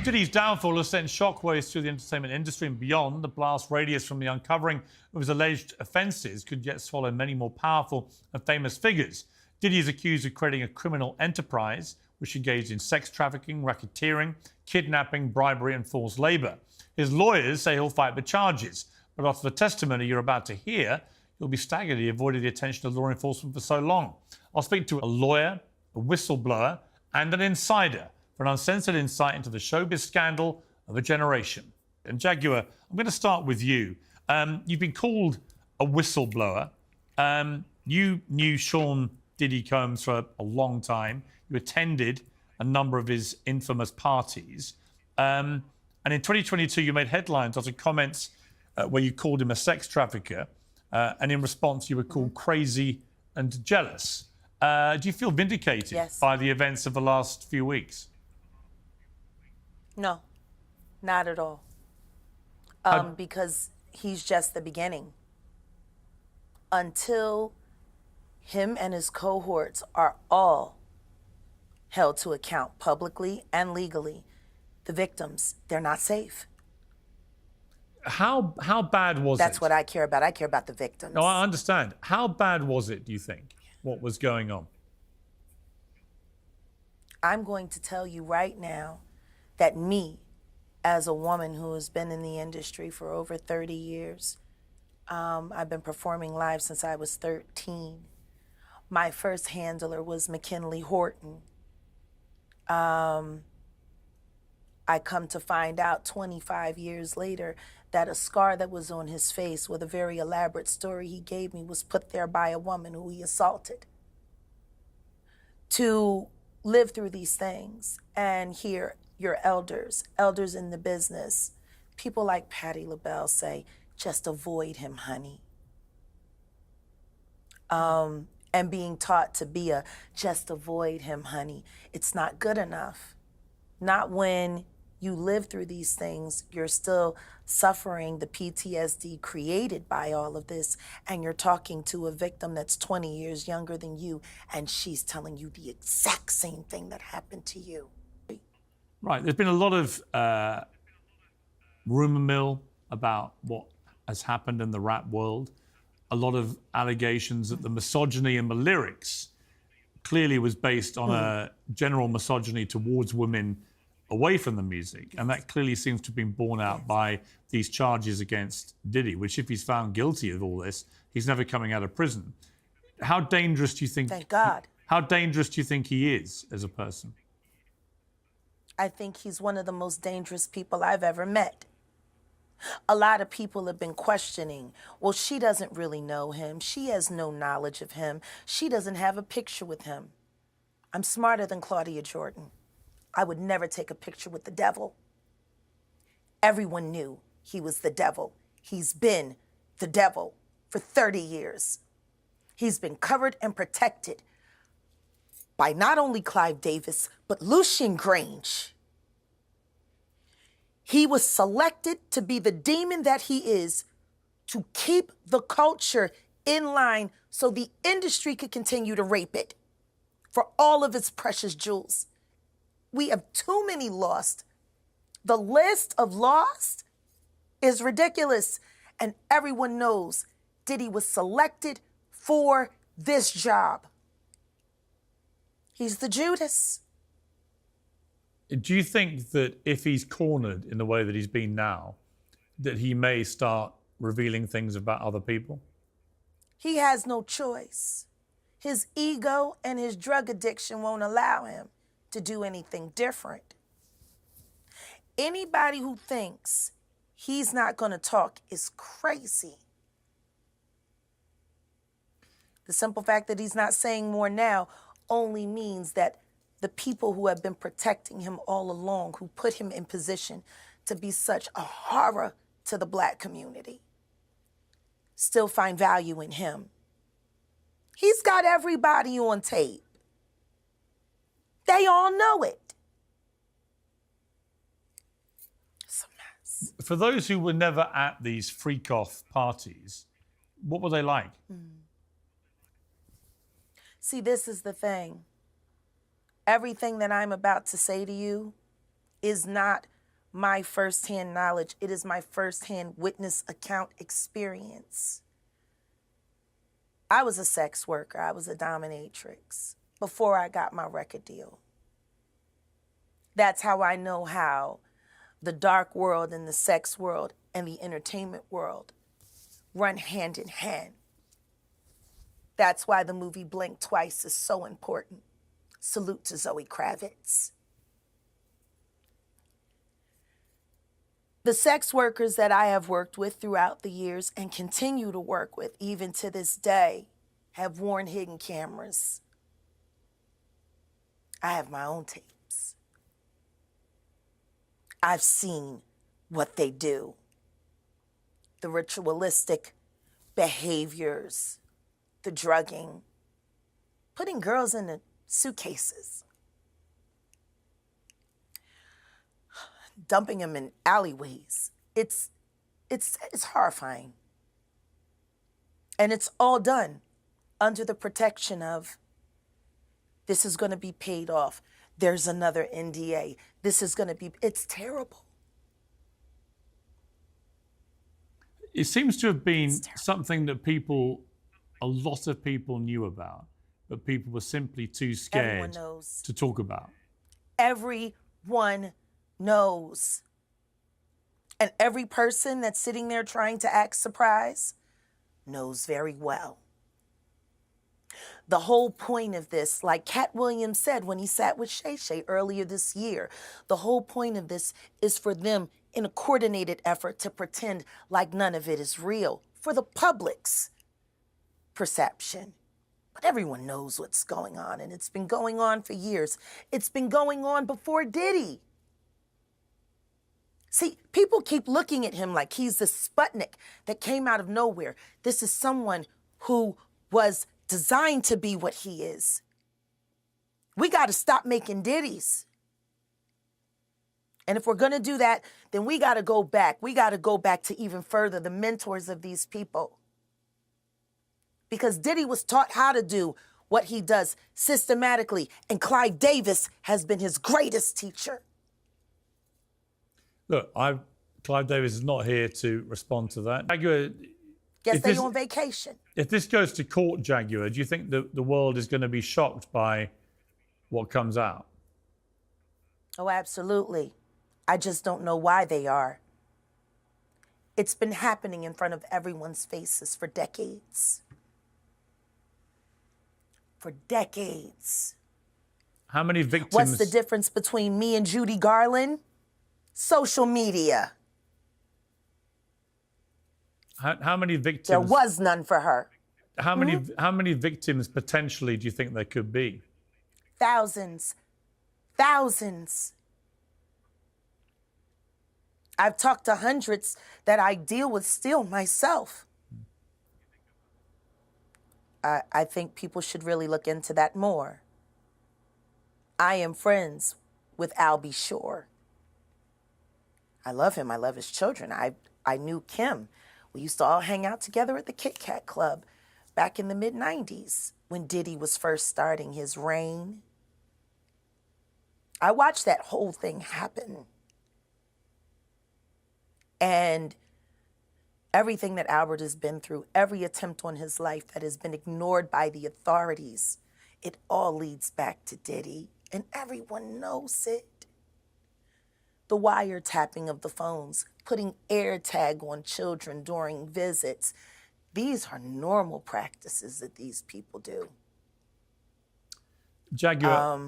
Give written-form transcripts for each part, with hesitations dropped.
Diddy's downfall has sent shockwaves through the entertainment industry and beyond. The blast radius from the uncovering of his alleged offences could yet swallow many more powerful and famous figures. Diddy is accused of creating a criminal enterprise which engaged in sex trafficking, racketeering, kidnapping, bribery and forced labour. His lawyers say he'll fight the charges, but after the testimony you're about to hear, you'll be staggered he avoided the attention of law enforcement for so long. I'll speak to a lawyer, a whistleblower and an insider for an uncensored insight into the showbiz scandal of a generation. And Jaguar, I'm going to start with you. You've been called a whistleblower. You knew Sean Diddy Combs for a long time. You attended a number of his infamous parties. And in 2022, you made headlines after comments where you called him a sex trafficker. And in response, you were called crazy and jealous. Do you feel vindicated by the events of the last few weeks? No, not at all. Because he's just the beginning. Until him and his cohorts are all held to account publicly and legally, the victims, they're not safe. How bad was it? That's what I care about. I care about the victims. No, I understand. How bad was it, do you think, what was going on? I'm going to tell you right now that me, as a woman who has been in the industry for over 30 years, I've been performing live since I was 13. My first handler was McKinley Horton. I come to find out 25 years later that a scar that was on his face with a very elaborate story he gave me was put there by a woman who he assaulted. To live through these things and hear your elders in the business, people like Patti LaBelle say, just avoid him, honey. And being taught to be just avoid him, honey. It's not good enough. Not when you live through these things, you're still suffering the PTSD created by all of this, and you're talking to a victim that's 20 years younger than you, and she's telling you the exact same thing that happened to you. Right, there's been a lot of rumour mill about what has happened in the rap world. A lot of allegations that the misogyny in the lyrics clearly was based on a general misogyny towards women away from the music. And that clearly seems to have been borne out by these charges against Diddy, which if he's found guilty of all this, he's never coming out of prison. How dangerous do you think... Thank God. How dangerous do you think he is as a person? I think he's one of the most dangerous people I've ever met. A lot of people have been questioning, well, she doesn't really know him. She has no knowledge of him. She doesn't have a picture with him. I'm smarter than Claudia Jordan. I would never take a picture with the devil. Everyone knew he was the devil. He's been the devil for 30 years. He's been covered and protected by not only Clive Davis, but Lucian Grange. He was selected to be the demon that he is, to keep the culture in line so the industry could continue to rape it for all of its precious jewels. We have too many lost. The list of lost is ridiculous. And everyone knows Diddy was selected for this job. He's the Judas. Do you think that if he's cornered in the way that he's been now, that he may start revealing things about other people? He has no choice. His ego and his drug addiction won't allow him to do anything different. Anybody who thinks he's not going to talk is crazy. The simple fact that he's not saying more now only means that the people who have been protecting him all along, who put him in position to be such a horror to the Black community, still find value in him. He's got everybody on tape. They all know it. It's a mess. For those who were never at these freak-off parties, what were they like? See, this is the thing. Everything that I'm about to say to you is not my firsthand knowledge. It is my firsthand witness account experience. I was a sex worker. I was a dominatrix before I got my record deal. That's how I know how the dark world and the sex world and the entertainment world run hand in hand. That's why the movie Blink Twice is so important. Salute to Zoe Kravitz. The sex workers that I have worked with throughout the years and continue to work with even to this day have worn hidden cameras. I have my own tapes. I've seen what they do. The ritualistic behaviors, the drugging, putting girls in the suitcases, dumping them in alleyways. It's horrifying. And it's all done under the protection of this is going to be paid off. There's another NDA. This is going to be, it's terrible. It seems to have been something that a lot of people knew about, but people were simply too scared to talk about. Everyone knows. And every person that's sitting there trying to act surprised knows very well. The whole point of this, like Cat Williams said when he sat with Shay Shay earlier this year, the whole point of this is for them in a coordinated effort to pretend like none of it is real for the public's perception. But everyone knows what's going on, and it's been going on for years. It's been going on before Diddy. See, people keep looking at him like he's the Sputnik that came out of nowhere. This is someone who was designed to be what he is. We got to stop making Diddies. And if we're going to do that, then we got to go back. We got to go back to even further, the mentors of these people. Because Diddy was taught how to do what he does systematically, and Clive Davis has been his greatest teacher. Look, Clive Davis is not here to respond to that. Jaguar, guess they're on vacation. If this goes to court, Jaguar, do you think that the world is going to be shocked by what comes out? Oh, absolutely. I just don't know why they are. It's been happening in front of everyone's faces for decades. For decades. How many victims? What's the difference between me and Judy Garland? Social media. How many victims? There was none for her. How many victims potentially do you think there could be? Thousands. Thousands. I've talked to hundreds that I deal with still myself. I think people should really look into that more. I am friends with Albie Shore. I love him. I love his children. I knew Kim. We used to all hang out together at the Kit Kat Club back in the mid-90s when Diddy was first starting his reign. I watched that whole thing happen. And everything that Albert has been through, every attempt on his life that has been ignored by the authorities, it all leads back to Diddy, and everyone knows it. The wiretapping of the phones, putting AirTag on children during visits, these are normal practices that these people do. Jaguar,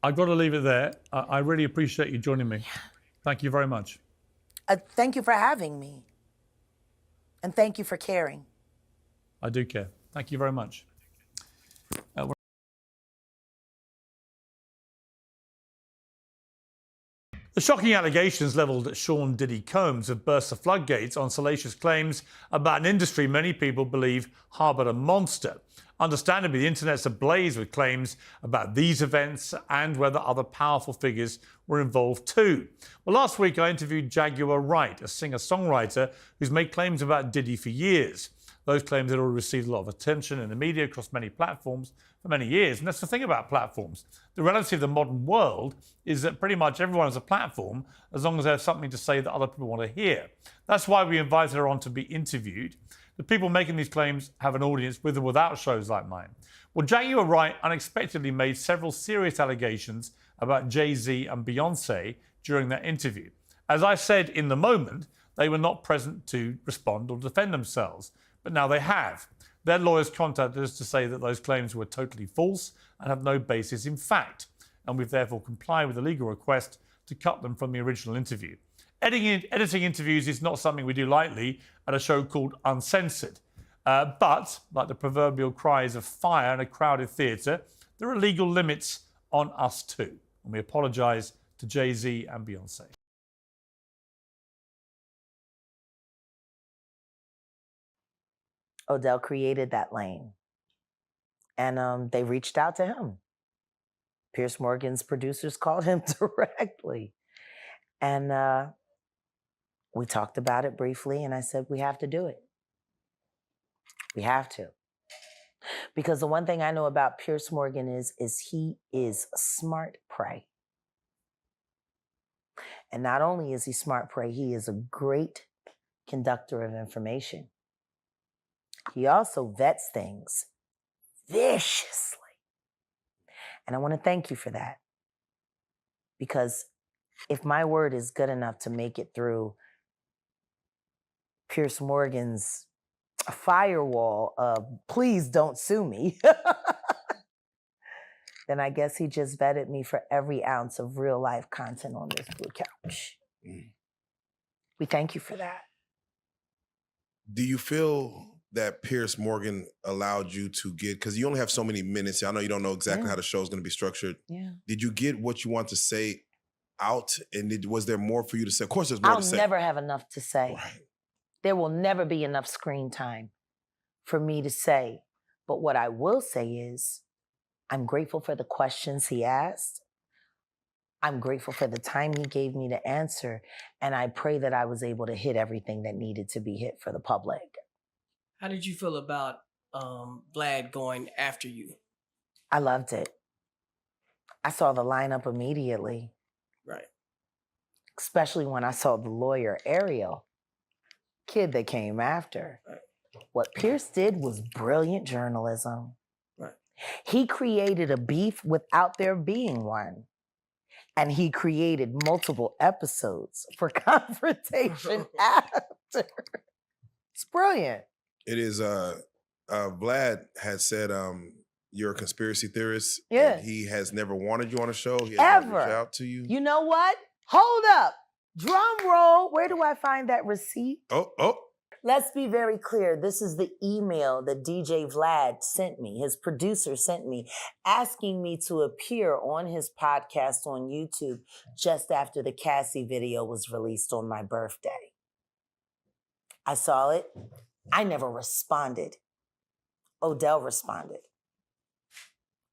I've got to leave it there. I really appreciate you joining me. Thank you very much. Thank you for having me. And thank you for caring. I do care. Thank you very much. The shocking allegations levelled at Sean Diddy Combs have burst the floodgates on salacious claims about an industry many people believe harboured a monster. Understandably, the internet's ablaze with claims about these events and whether other powerful figures were involved too. Well, last week I interviewed Jaguar Wright, a singer-songwriter who's made claims about Diddy for years. Those claims had already received a lot of attention in the media across many platforms for many years. And that's the thing about platforms. The reality of the modern world is that pretty much everyone has a platform as long as they have something to say that other people want to hear. That's why we invited her on to be interviewed. The people making these claims have an audience with or without shows like mine. Well, Jaguar Wright unexpectedly made several serious allegations about Jay Z and Beyonce during that interview. As I said in the moment, they were not present to respond or defend themselves, but now they have. Their lawyers contacted us to say that those claims were totally false and have no basis in fact, and we've therefore complied with the legal request to cut them from the original interview. Editing interviews is not something we do lightly at a show called Uncensored. But, like the proverbial cries of fire in a crowded theatre, there are legal limits on us too. And we apologise to Jay Z and Beyonce. Odell created that lane. And they reached out to him. Pierce Morgan's producers called him directly. And we talked about it briefly, and I said, we have to do it. We have to. Because the one thing I know about Pierce Morgan is he is smart prey. And not only is he smart prey, he is a great conductor of information. He also vets things viciously. And I want to thank you for that. Because if my word is good enough to make it through Pierce Morgan's firewall of please don't sue me, then I guess he just vetted me for every ounce of real life content on this blue couch. We thank you for that. Do you feel that Pierce Morgan allowed you to get, because you only have so many minutes, I know you don't know exactly how the show is going to be structured. Yeah. Did you get what you want to say out? And was there more for you to say? Of course there's more to say. I'll never have enough to say. Right. There will never be enough screen time for me to say. But what I will say is, I'm grateful for the questions he asked. I'm grateful for the time he gave me to answer. And I pray that I was able to hit everything that needed to be hit for the public. How did you feel about Vlad going after you? I loved it. I saw the lineup immediately. Right. Especially when I saw the lawyer, Ariel, kid that came after. Right. What Pierce did was brilliant journalism. Right. He created a beef without there being one. And he created multiple episodes for confrontation after. It's brilliant. It is, Vlad had said you're a conspiracy theorist. Yeah. And he has never wanted you on a show. He has Ever. never reached out to you. You know what? Hold up. Drum roll. Where do I find that receipt? Oh. Let's be very clear. This is the email that DJ Vlad sent me, his producer sent me, asking me to appear on his podcast on YouTube just after the Cassie video was released on my birthday. I saw it. I never responded. Odell responded.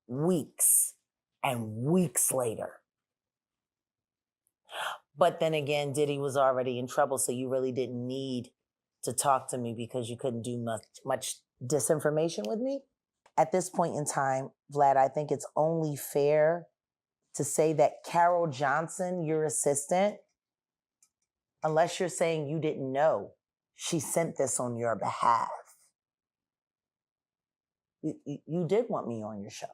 Weeks and weeks later. But then again, Diddy was already in trouble, so you really didn't need to talk to me because you couldn't do much disinformation with me. At this point in time, Vlad, I think it's only fair to say that Carol Johnson, your assistant, unless you're saying you didn't know, she sent this on your behalf. You did want me on your show.